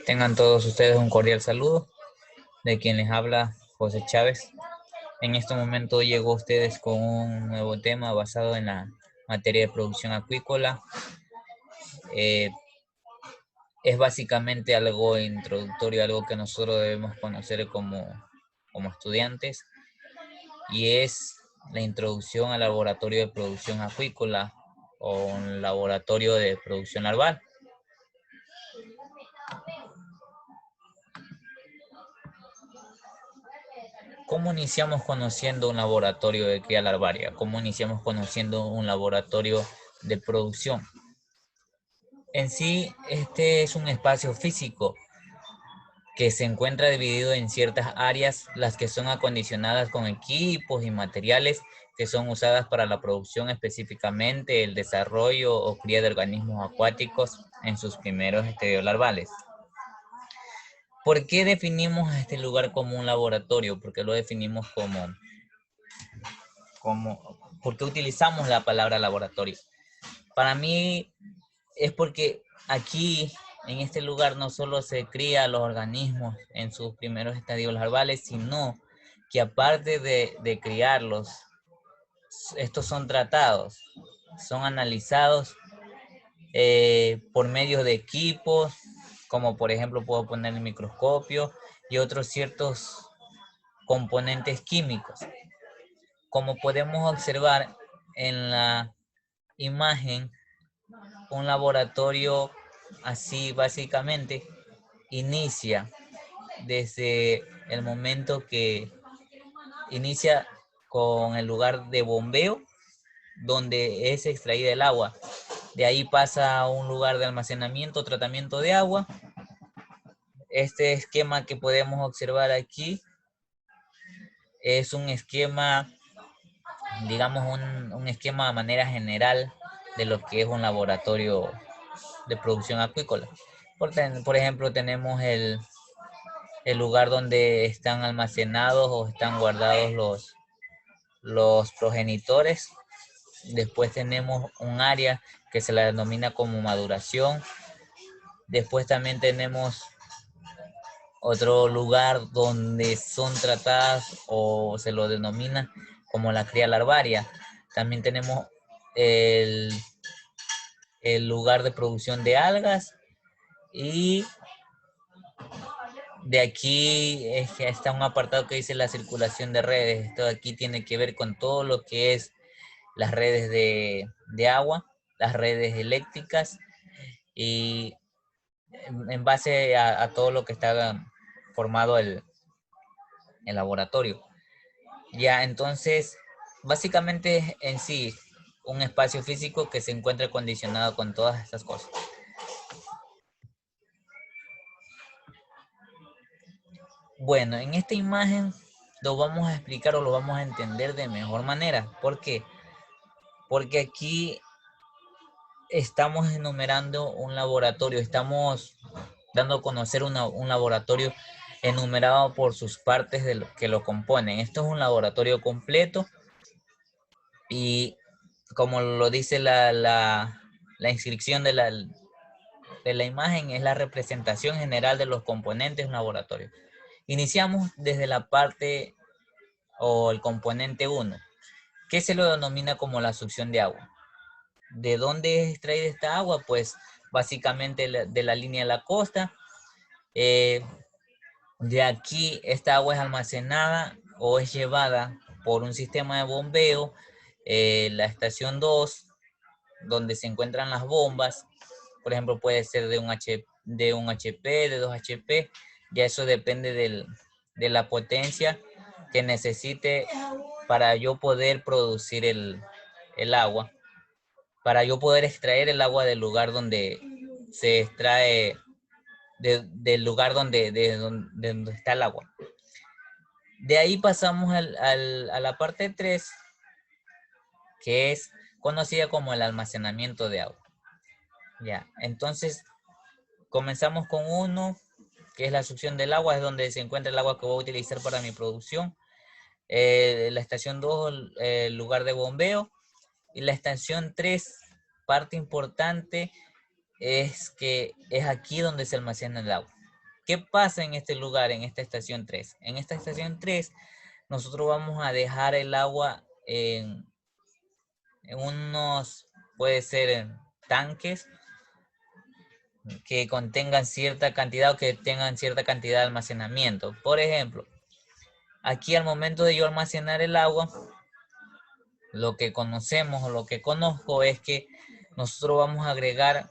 Tengan todos ustedes un cordial saludo de quien les habla José Chávez. En este momento llego a ustedes con un nuevo tema basado en la materia de producción acuícola. Eh, es básicamente algo introductorio, algo que nosotros debemos conocer como estudiantes, y es la introducción al laboratorio de producción acuícola o un laboratorio de producción larval. ¿Cómo iniciamos conociendo un laboratorio de cría larvaria? ¿Cómo iniciamos conociendo un laboratorio de producción? En sí, este es un espacio físico que se encuentra dividido en ciertas áreas, las que son acondicionadas con equipos y materiales que son usadas para la producción, específicamente el desarrollo o cría de organismos acuáticos en sus primeros estadios larvales. ¿Por qué definimos a este lugar como un laboratorio? ¿Por qué lo definimos por qué utilizamos la palabra laboratorio? Para mí es porque aquí, en este lugar, no solo se cría los organismos en sus primeros estadios larvales, sino que aparte de criarlos, estos son tratados, son analizados por medio de equipos, como por ejemplo puedo poner el microscopio y otros ciertos componentes químicos. Como podemos observar en la imagen, un laboratorio así básicamente inicia desde el momento que inicia con el lugar de bombeo donde es extraída el agua. De ahí pasa a un lugar de almacenamiento, tratamiento de agua. Este esquema que podemos observar aquí es un esquema, digamos, un esquema de manera general de lo que es un laboratorio de producción acuícola. Por ejemplo, tenemos el lugar donde están almacenados o están guardados los progenitores. Después tenemos un área que se la denomina como maduración. Después también tenemos otro lugar donde son tratadas o se lo denomina como la cría larvaria. También tenemos el, el lugar de producción de algas, y de aquí es que está un apartado que dice la circulación de redes. Esto de aquí tiene que ver con todo lo que es las redes de agua, las redes eléctricas, y en base a todo lo que está formado el laboratorio. Ya, entonces, básicamente en sí, un espacio físico que se encuentra condicionado con todas estas cosas. Bueno, en esta imagen lo vamos a explicar o lo vamos a entender de mejor manera. ¿Por qué? Porque aquí estamos enumerando un laboratorio, estamos dando a conocer un laboratorio enumerado por sus partes que lo componen. Esto es un laboratorio completo y, como lo dice la inscripción de la imagen, es la representación general de los componentes de un laboratorio. Iniciamos desde la parte o el componente 1, que se lo denomina como la succión de agua. ¿De dónde es extraída esta agua? Pues básicamente de la línea de la costa. De aquí esta agua es almacenada o es llevada por un sistema de bombeo, la estación 2, donde se encuentran las bombas. Por ejemplo, puede ser de un HP, de 2 HP. Ya eso depende de la potencia que necesite para yo poder producir el agua, para yo poder extraer el agua del lugar donde se extrae, del lugar donde está el agua. De ahí pasamos a la parte 3, que es conocida como el almacenamiento de agua. Ya, entonces comenzamos con 1, que es la succión del agua, es donde se encuentra el agua que voy a utilizar para mi producción. La estación 2, el lugar de bombeo. Y la estación 3, parte importante, es que es aquí donde se almacena el agua. ¿Qué pasa en este lugar, en esta estación 3? En esta estación 3, nosotros vamos a dejar el agua en unos, puede ser en tanques que contengan cierta cantidad o que tengan cierta cantidad de almacenamiento. Por ejemplo, aquí al momento de yo almacenar el agua, lo que conocemos o lo que conozco es que nosotros vamos a agregar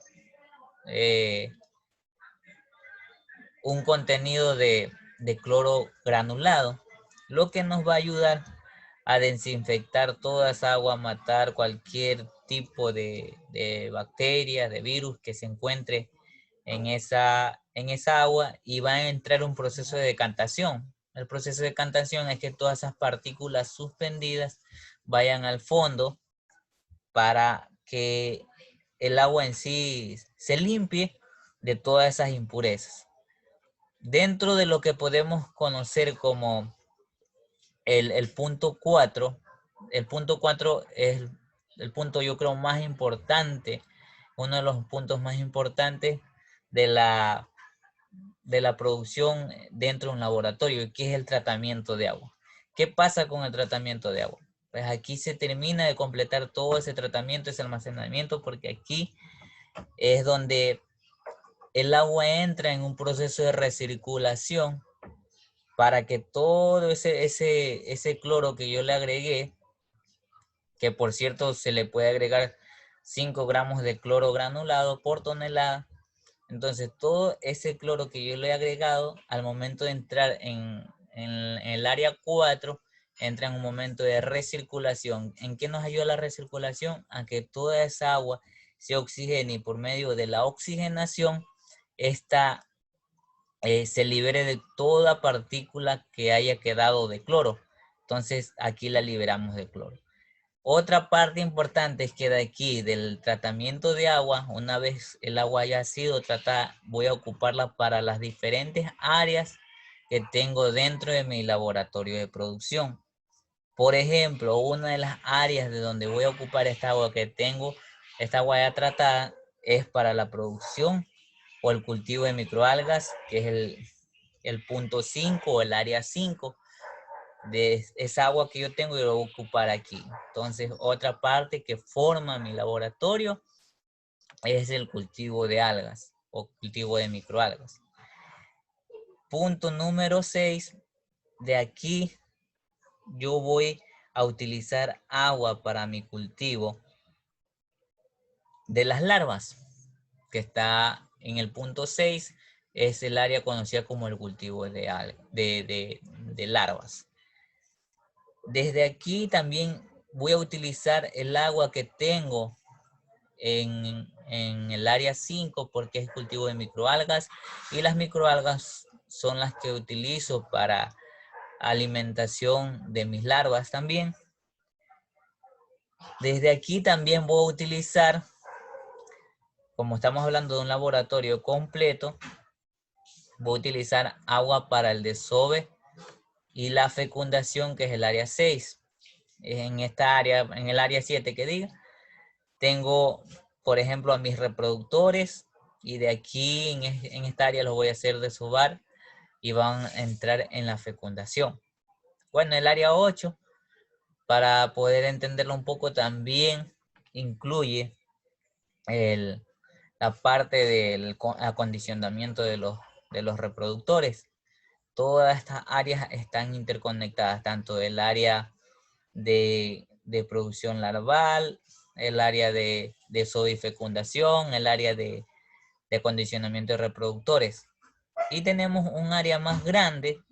un contenido de cloro granulado, lo que nos va a ayudar a desinfectar toda esa agua, matar cualquier tipo de bacteria, de virus que se encuentre en esa agua, y va a entrar un proceso de decantación. El proceso de decantación es que todas esas partículas suspendidas vayan al fondo para que el agua en sí se limpie de todas esas impurezas. Dentro de lo que podemos conocer como el punto 4, el punto 4 es el punto, yo creo, más importante, uno de los puntos más importantes de la producción dentro de un laboratorio, que es el tratamiento de agua. ¿Qué pasa con el tratamiento de agua? Pues aquí se termina de completar todo ese tratamiento, ese almacenamiento, porque aquí es donde el agua entra en un proceso de recirculación para que todo ese cloro que yo le agregué, que por cierto se le puede agregar 5 gramos de cloro granulado por tonelada. Entonces todo ese cloro que yo le he agregado, al momento de entrar en el área 4, entra en un momento de recirculación. ¿En qué nos ayuda la recirculación? A que toda esa agua se oxigene, y por medio de la oxigenación, esta se libere de toda partícula que haya quedado de cloro. Entonces aquí la liberamos de cloro. Otra parte importante es que de aquí, del tratamiento de agua, una vez el agua haya sido tratada, voy a ocuparla para las diferentes áreas que tengo dentro de mi laboratorio de producción. Por ejemplo, una de las áreas de donde voy a ocupar esta agua que tengo, esta agua ya tratada, es para la producción o el cultivo de microalgas, que es el punto 5 o el área 5 de esa agua que yo tengo, y lo voy a ocupar aquí. Entonces, otra parte que forma mi laboratorio es el cultivo de algas o cultivo de microalgas. Punto número 6, de aquí yo voy a utilizar agua para mi cultivo de las larvas, que está en el punto 6, es el área conocida como el cultivo de larvas. Desde aquí también voy a utilizar el agua que tengo en el área 5, porque es cultivo de microalgas, y las microalgas son las que utilizo para alimentación de mis larvas también. Desde aquí también voy a utilizar, como estamos hablando de un laboratorio completo, voy a utilizar agua para el desove y la fecundación, que es el área 6. En esta área, en el área 7 que diga, tengo, por ejemplo, a mis reproductores, y de aquí en esta área los voy a hacer desovar y van a entrar en la fecundación. Bueno, el área 8, para poder entenderlo un poco, también incluye la parte del acondicionamiento de los reproductores. Todas estas áreas están interconectadas, tanto el área de producción larval, el área de fecundación, el área de acondicionamiento de reproductores. Y tenemos un área más grande,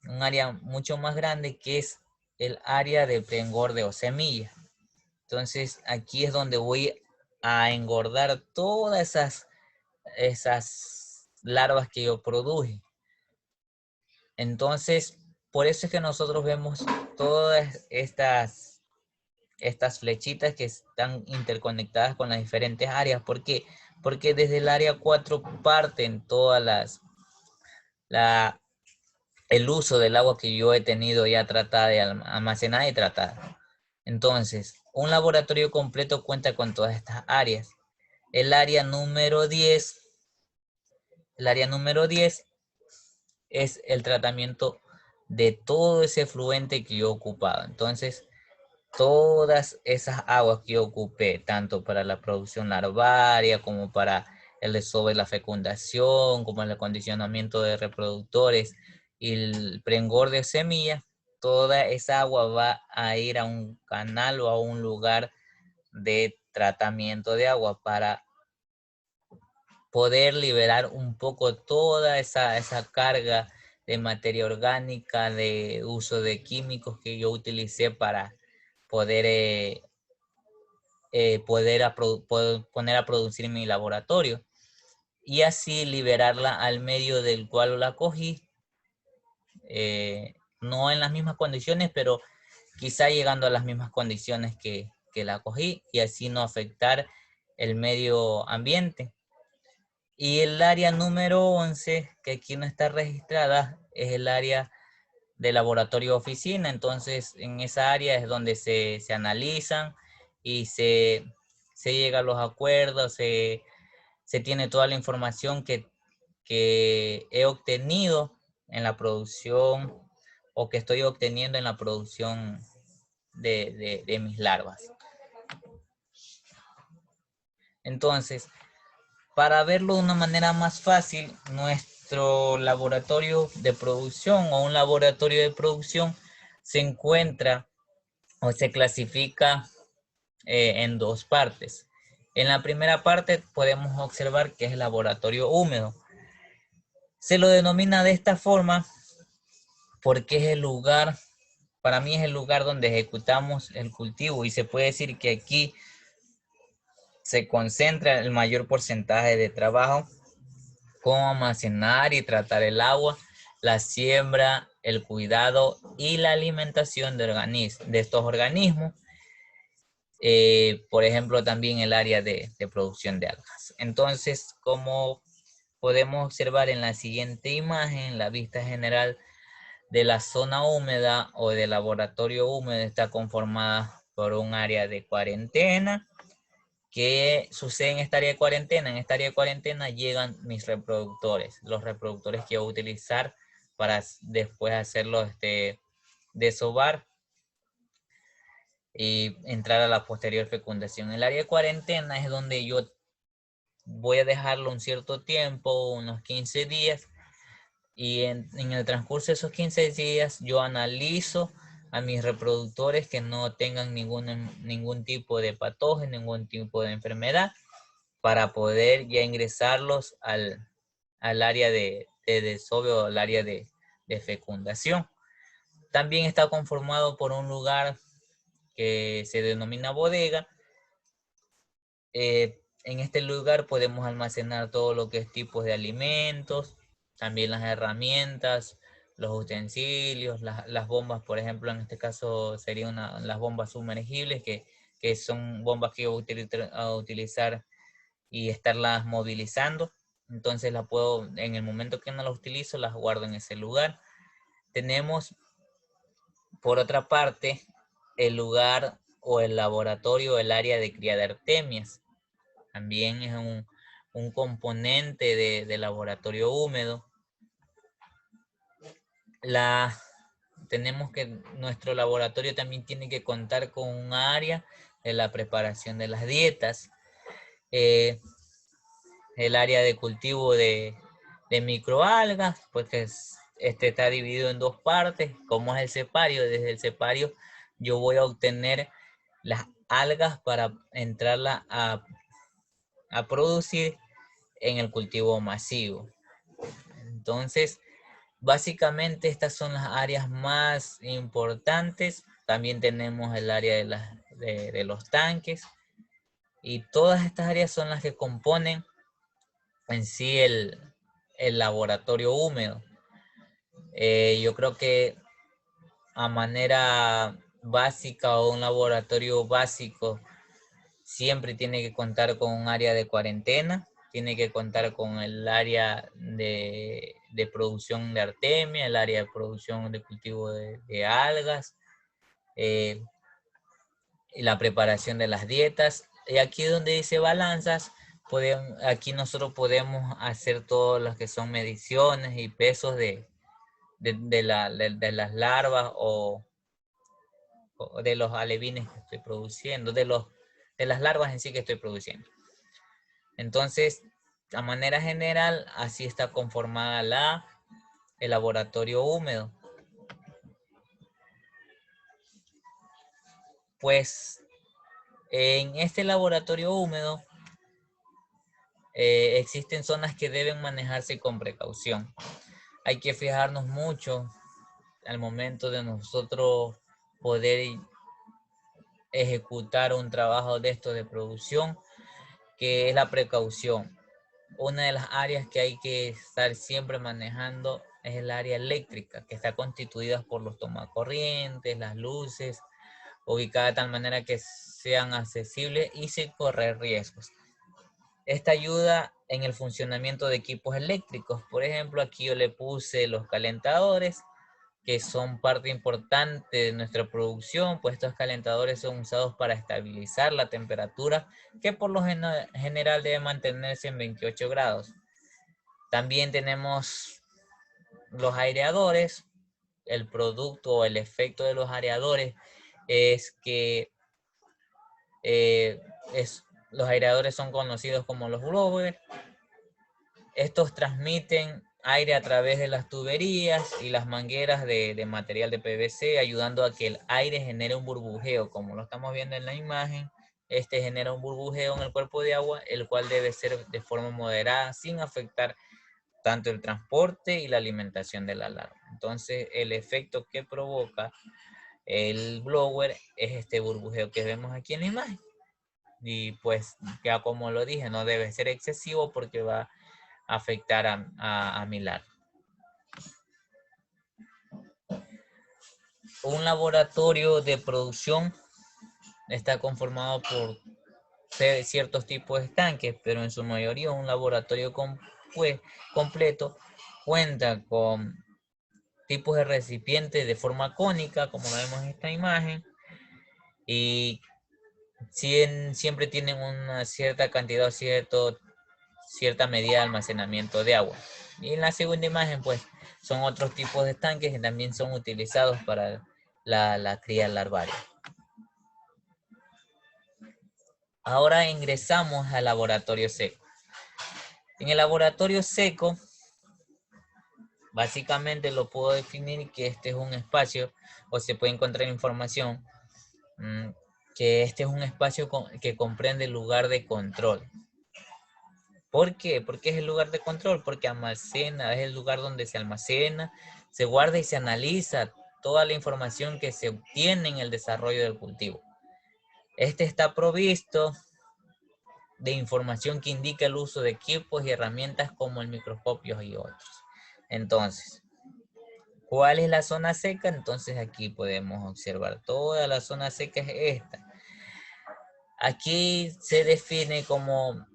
un área mucho más grande, que es el área de preengorde o semilla. Entonces aquí es donde voy a engordar todas esas larvas que yo produje. Entonces, por eso es que nosotros vemos todas estas flechitas que están interconectadas con las diferentes áreas. ¿Por qué? Porque desde el área 4 parten todas el uso del agua que yo he tenido ya tratada, y almacenada y tratada. Entonces, un laboratorio completo cuenta con todas estas áreas. El área número 10, el área número 10 es el tratamiento de todo ese fluente que yo he ocupado. Entonces, todas esas aguas que yo ocupé, tanto para la producción larvaria como para el desove, la fecundación, como el acondicionamiento de reproductores y el preengorde de semillas, toda esa agua va a ir a un canal o a un lugar de tratamiento de agua para poder liberar un poco toda esa carga de materia orgánica, de uso de químicos que yo utilicé para poder, poner a producir mi laboratorio y así liberarla al medio del cual la cogí, no en las mismas condiciones, pero quizá llegando a las mismas condiciones que la cogí y así no afectar el medio ambiente. Y el área número 11, que aquí no está registrada, es el área de laboratorio oficina. Entonces, en esa área es donde se analizan y se llega a los acuerdos, se tiene toda la información que he obtenido en la producción o que estoy obteniendo en la producción de mis larvas. Entonces, para verlo de una manera más fácil, nuestro laboratorio de producción o un laboratorio de producción se encuentra o se clasifica en dos partes. En la primera parte podemos observar que es el laboratorio húmedo. Se lo denomina de esta forma porque es el lugar, para mí es el lugar donde ejecutamos el cultivo y se puede decir que aquí se concentra el mayor porcentaje de trabajo, cómo almacenar y tratar el agua, la siembra, el cuidado y la alimentación de estos organismos. Por ejemplo, también el área de producción de algas. Entonces, como podemos observar en la siguiente imagen, la vista general de la zona húmeda o del laboratorio húmedo está conformada por un área de cuarentena. ¿Qué sucede en esta área de cuarentena? En esta área de cuarentena llegan mis reproductores, los reproductores que voy a utilizar para después hacerlos desovar y entrar a la posterior fecundación. El área de cuarentena es donde yo voy a dejarlo un cierto tiempo, unos 15 días, y en el transcurso de esos 15 días yo analizo a mis reproductores que no tengan ningún tipo de patógeno, ningún tipo de enfermedad, para poder ya ingresarlos al área de desove o al área de fecundación. También está conformado por un lugar que se denomina bodega. En este lugar podemos almacenar todo lo que es tipos de alimentos, también las herramientas, los utensilios, las bombas, por ejemplo, en este caso serían las bombas sumergibles, que son bombas que yo voy a utilizar y estarlas movilizando. Entonces las puedo, en el momento que no las utilizo, las guardo en ese lugar. Tenemos, por otra parte, el lugar o el laboratorio, el área de cría de artemias. También es un componente de laboratorio húmedo. Tenemos que nuestro laboratorio también tiene que contar con un área de la preparación de las dietas, el área de cultivo de microalgas, pues que este está dividido en dos partes, como es el cepario. Desde el cepario yo voy a obtener las algas para entrarla a producir en el cultivo masivo. Entonces, básicamente estas son las áreas más importantes. También tenemos el área de los tanques. Y todas estas áreas son las que componen en sí el laboratorio húmedo. Yo creo que a manera básica o un laboratorio básico siempre tiene que contar con un área de cuarentena, tiene que contar con el área de producción de artemia, el área de producción de cultivo de algas, y la preparación de las dietas. Y aquí donde dice balanzas, aquí nosotros podemos hacer todas las que son mediciones y pesos de las larvas o de los alevines que estoy produciendo, de las larvas en sí que estoy produciendo. Entonces, a manera general, así está conformada el laboratorio húmedo. Pues en este laboratorio húmedo existen zonas que deben manejarse con precaución. Hay que fijarnos mucho al momento de nosotros poder ejecutar un trabajo de esto de producción, que es la precaución. Una de las áreas que hay que estar siempre manejando es el área eléctrica, que está constituida por los tomacorrientes, las luces, ubicada de tal manera que sean accesibles y sin correr riesgos. Esta ayuda en el funcionamiento de equipos eléctricos. Por ejemplo, aquí yo le puse los calentadores, que son parte importante de nuestra producción, pues estos calentadores son usados para estabilizar la temperatura, que por lo general debe mantenerse en 28 grados. También tenemos los aireadores. El producto o el efecto de los aireadores es que eh, los aireadores son conocidos como los blowers. Estos transmiten aire a través de las tuberías y las mangueras de material de PVC, ayudando a que el aire genere un burbujeo, como lo estamos viendo en la imagen. Este genera un burbujeo en el cuerpo de agua, el cual debe ser de forma moderada, sin afectar tanto el transporte y la alimentación de la larva. Entonces, el efecto que provoca el blower es este burbujeo que vemos aquí en la imagen. Y pues, ya como lo dije, no debe ser excesivo porque va a afectar a mi larva. Un laboratorio de producción está conformado por ciertos tipos de estanques, pero en su mayoría un laboratorio completo cuenta con tipos de recipientes de forma cónica, como lo vemos en esta imagen, y siempre tienen una cierta cantidad o cierta medida de almacenamiento de agua. Y en la segunda imagen, pues, son otros tipos de estanques que también son utilizados para la cría larvaria. Ahora ingresamos al laboratorio seco. En el laboratorio seco, básicamente lo puedo definir que este es un espacio, o se puede encontrar información, que este es un espacio que comprende el lugar de control. ¿Por qué? Porque es el lugar de control, porque almacena, es el lugar donde se almacena, se guarda y se analiza toda la información que se obtiene en el desarrollo del cultivo. Este está provisto de información que indica el uso de equipos y herramientas como el microscopio y otros. Entonces, ¿cuál es la zona seca? Entonces aquí podemos observar toda la zona seca es esta. Aquí se define como,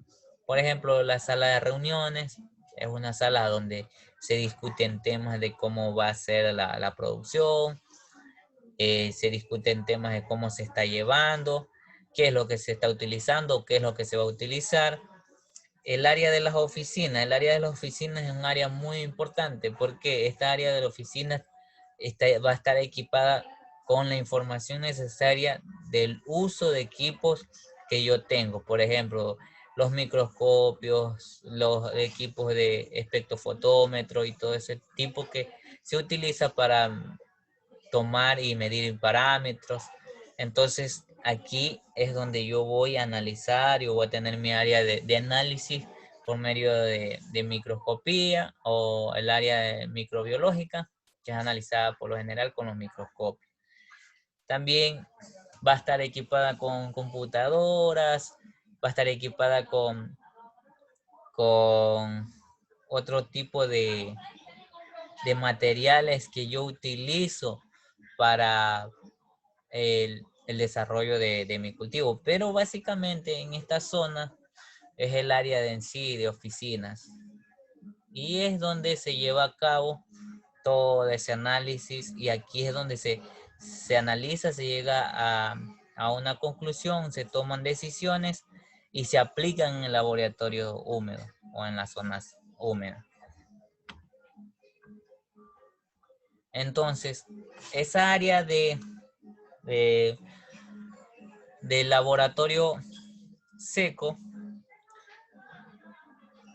por ejemplo, la sala de reuniones. Es una sala donde se discuten temas de cómo va a ser la producción. Se discuten temas de cómo se está llevando, qué es lo que se está utilizando, qué es lo que se va a utilizar. El área de las oficinas. El área de las oficinas es un área muy importante porque esta área de la oficina va a estar equipada con la información necesaria del uso de equipos que yo tengo. Por ejemplo, los microscopios, los equipos de espectrofotómetro y todo ese tipo que se utiliza para tomar y medir parámetros. Entonces, aquí es donde yo voy a analizar, yo voy a tener mi área de análisis por medio de microscopía o el área microbiológica, que es analizada por lo general con los microscopios. También va a estar equipada con computadoras, va a estar equipada con otro tipo de materiales que yo utilizo para el desarrollo de mi cultivo. Pero básicamente en esta zona es el área de en sí de oficinas. Y es donde se lleva a cabo todo ese análisis y aquí es donde se analiza, se llega a una conclusión, se toman decisiones y se aplican en el laboratorio húmedo o en las zonas húmedas. Entonces, esa área de, del laboratorio seco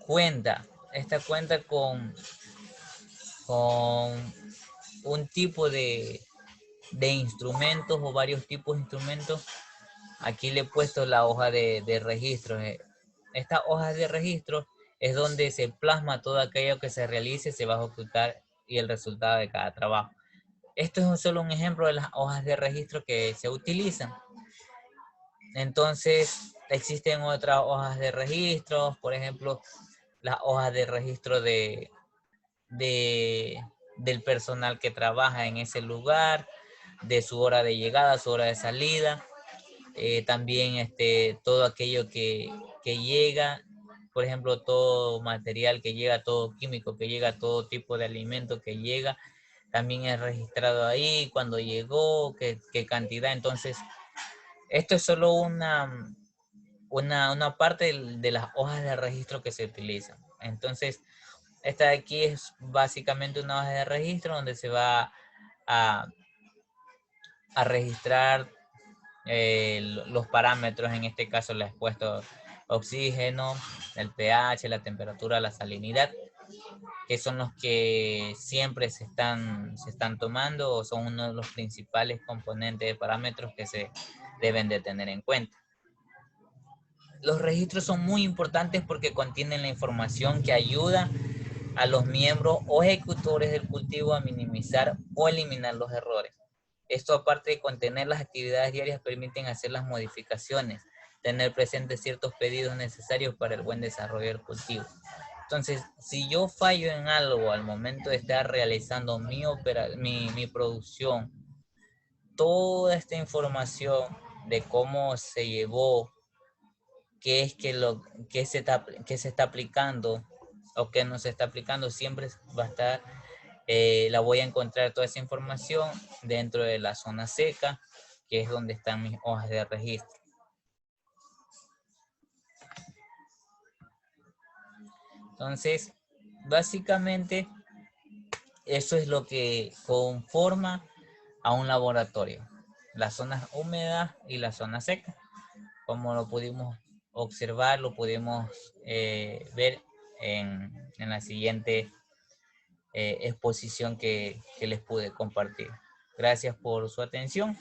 cuenta con un tipo de instrumentos o varios tipos de instrumentos. Aquí le he puesto la hoja de registro. Estas hojas de registro es donde se plasma todo aquello que se realice, se va a ejecutar y el resultado de cada trabajo. Esto es solo un ejemplo de las hojas de registro que se utilizan. Entonces, existen otras hojas de registro, por ejemplo, las hojas de registro del personal que trabaja en ese lugar, de su hora de llegada, su hora de salida. También todo aquello que llega, por ejemplo, todo material que llega, todo químico que llega, todo tipo de alimento que llega, también es registrado ahí, cuando llegó, qué cantidad. Entonces, esto es solo una parte de las hojas de registro que se utilizan. Entonces, esta de aquí es básicamente una hoja de registro donde se va a, a registrar los parámetros. En este caso les he puesto oxígeno, el pH, la temperatura, la salinidad, que son los que siempre se están tomando o son uno de los principales componentes de parámetros que se deben de tener en cuenta. Los registros son muy importantes porque contienen la información que ayuda a los miembros o ejecutores del cultivo a minimizar o eliminar los errores. Esto, aparte de contener las actividades diarias, permiten hacer las modificaciones, tener presentes ciertos pedidos necesarios para el buen desarrollo del cultivo. Entonces, si yo fallo en algo al momento de estar realizando mi producción, toda esta información de cómo se llevó, qué es que se está aplicando o qué no se está aplicando, siempre va a estar, la voy a encontrar toda esa información dentro de la zona seca, que es donde están mis hojas de registro. Entonces, básicamente, eso es lo que conforma a un laboratorio. Las zonas húmedas y las zonas secas. Como lo pudimos observar, lo pudimos ver en la siguiente exposición que les pude compartir. Gracias por su atención.